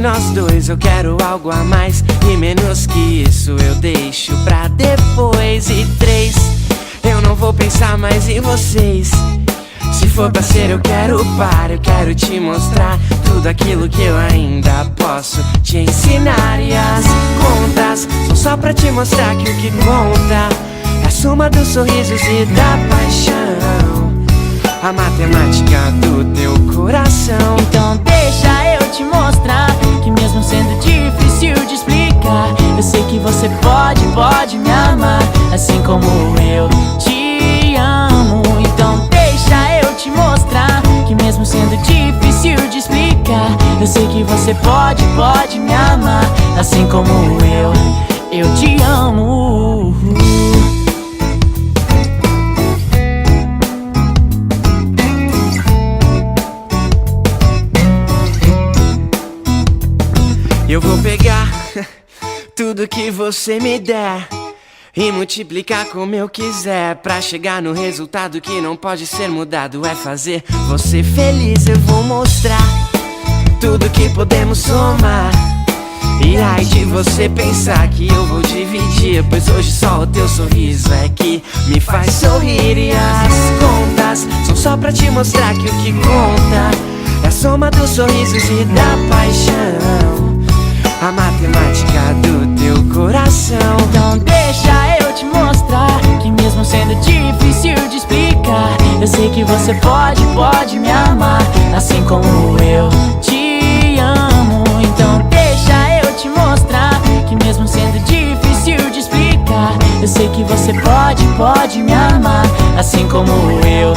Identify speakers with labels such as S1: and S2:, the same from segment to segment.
S1: nós dois eu quero algo a mais, e menos que isso eu deixo pra depois. E 3, eu não vou pensar mais em vocês. Se for pra ser eu quero par, eu quero te mostrar tudo aquilo que eu ainda posso te ensinar. E as contas são só pra te mostrar que o que conta é a soma dos sorrisos e da paixão, a matemática do teu coração.
S2: Então deixa eu te mostrar que mesmo sendo difícil de explicar, eu sei que você pode me amar, assim como eu te amo. Então deixa eu te mostrar que mesmo sendo difícil de explicar, eu sei que você pode me amar, assim como eu te amo.
S1: Eu vou pegar tudo que você me der e multiplicar como eu quiser, pra chegar no resultado que não pode ser mudado. É fazer você feliz. Eu vou mostrar tudo que podemos somar, e ai de você pensar que eu vou dividir, pois hoje só o teu sorriso é que me faz sorrir. E as contas são só pra te mostrar que o que conta é a soma dos sorrisos e da paixão, a matemática do teu coração.
S2: Então deixa eu te mostrar que mesmo sendo difícil de explicar, eu sei que você pode me amar, assim como eu te amo. Então deixa eu te mostrar que mesmo sendo difícil de explicar, eu sei que você pode me amar, assim como eu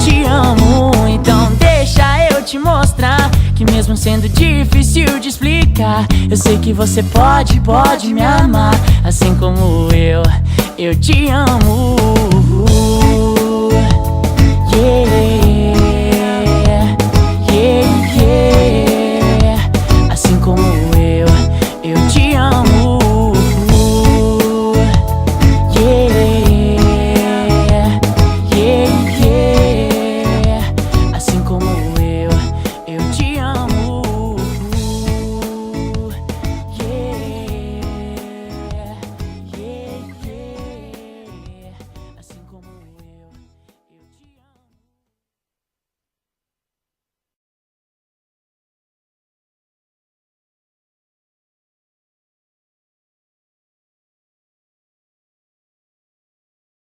S2: te amo. Então deixa eu te mostrar que mesmo sendo difícil de explicar, eu sei que você pode me amar, assim como eu te amo. Yeah.